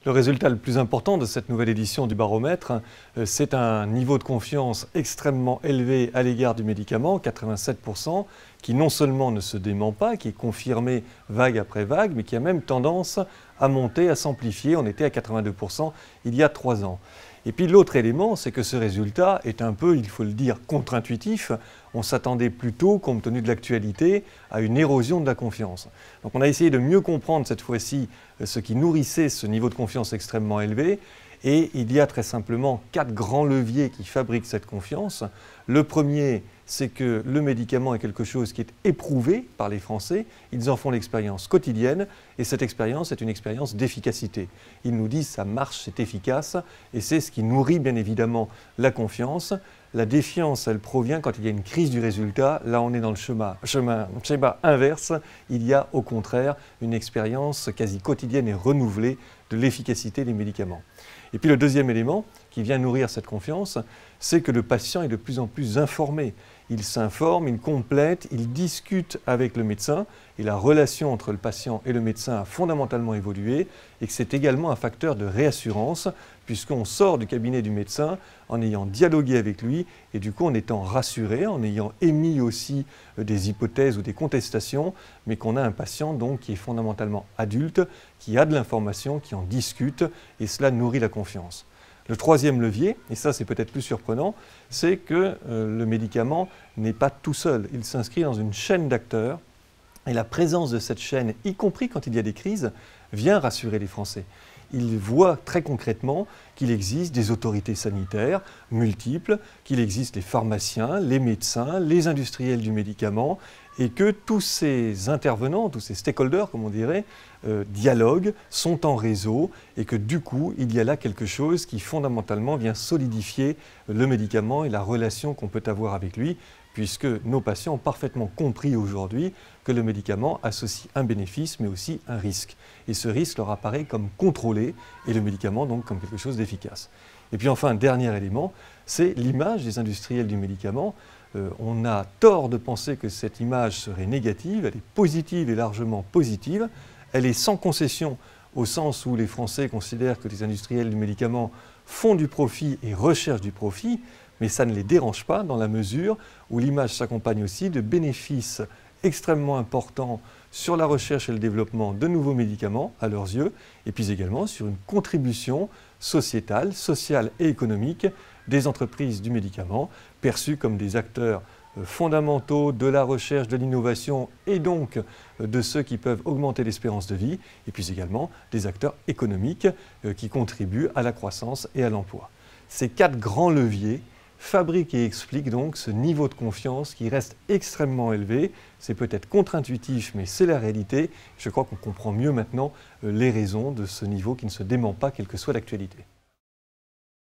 Le résultat le plus important de cette nouvelle édition du baromètre, c'est un niveau de confiance extrêmement élevé à l'égard du médicament, 87%, qui non seulement ne se dément pas, qui est confirmé vague après vague, mais qui a même tendance à monter, à s'amplifier. On était à 82% il y a 3 ans. Et puis l'autre élément, c'est que ce résultat est un peu, il faut le dire, contre-intuitif. On s'attendait plutôt, compte tenu de l'actualité, à une érosion de la confiance. Donc on a essayé de mieux comprendre cette fois-ci ce qui nourrissait ce niveau de confiance extrêmement élevé. Et il y a très simplement 4 grands leviers qui fabriquent cette confiance. Le premier, c'est que le médicament est quelque chose qui est éprouvé par les Français. Ils en font l'expérience quotidienne et cette expérience est une expérience d'efficacité. Ils nous disent ça marche, c'est efficace et c'est ce qui nourrit bien évidemment la confiance. La défiance, elle provient quand il y a une crise du résultat. Là, on est dans le schéma inverse. Il y a au contraire une expérience quasi quotidienne et renouvelée de l'efficacité des médicaments. Et puis le deuxième élément qui vient nourrir cette confiance, c'est que le patient est de plus en plus informé. Il s'informe, il complète, il discute avec le médecin et la relation entre le patient et le médecin a fondamentalement évolué et que c'est également un facteur de réassurance puisqu'on sort du cabinet du médecin en ayant dialogué avec lui et du coup en étant rassuré, en ayant émis aussi des hypothèses ou des contestations, mais qu'on a un patient donc qui est fondamentalement adulte, qui a de l'information, qui en discute et cela nourrit la confiance. Le troisième levier, et ça c'est peut-être plus surprenant, c'est que le médicament n'est pas tout seul. Il s'inscrit dans une chaîne d'acteurs et la présence de cette chaîne, y compris quand il y a des crises, vient rassurer les Français. Ils voient très concrètement qu'il existe des autorités sanitaires multiples, qu'il existe les pharmaciens, les médecins, les industriels du médicament et que tous ces intervenants, tous ces stakeholders, comme on dirait, dialoguent, sont en réseau et que du coup, il y a là quelque chose qui fondamentalement vient solidifier le médicament et la relation qu'on peut avoir avec lui, puisque nos patients ont parfaitement compris aujourd'hui que le médicament associe un bénéfice mais aussi un risque. Et ce risque leur apparaît comme contrôlé et le médicament donc comme quelque chose d'efficace. Et puis enfin, un dernier élément, c'est l'image des industriels du médicament. On a tort de penser que cette image serait négative, elle est positive et largement positive. Elle est sans concession au sens où les Français considèrent que les industriels du médicament font du profit et recherchent du profit, mais ça ne les dérange pas dans la mesure où l'image s'accompagne aussi de bénéfices extrêmement importants sur la recherche et le développement de nouveaux médicaments à leurs yeux, et puis également sur une contribution sociétale, sociale et économique des entreprises du médicament, perçues comme des acteurs fondamentaux de la recherche, de l'innovation et donc de ceux qui peuvent augmenter l'espérance de vie, et puis également des acteurs économiques qui contribuent à la croissance et à l'emploi. Ces 4 grands leviers fabrique et explique donc ce niveau de confiance qui reste extrêmement élevé. C'est peut-être contre-intuitif, mais c'est la réalité. Je crois qu'on comprend mieux maintenant les raisons de ce niveau qui ne se dément pas, quelle que soit l'actualité.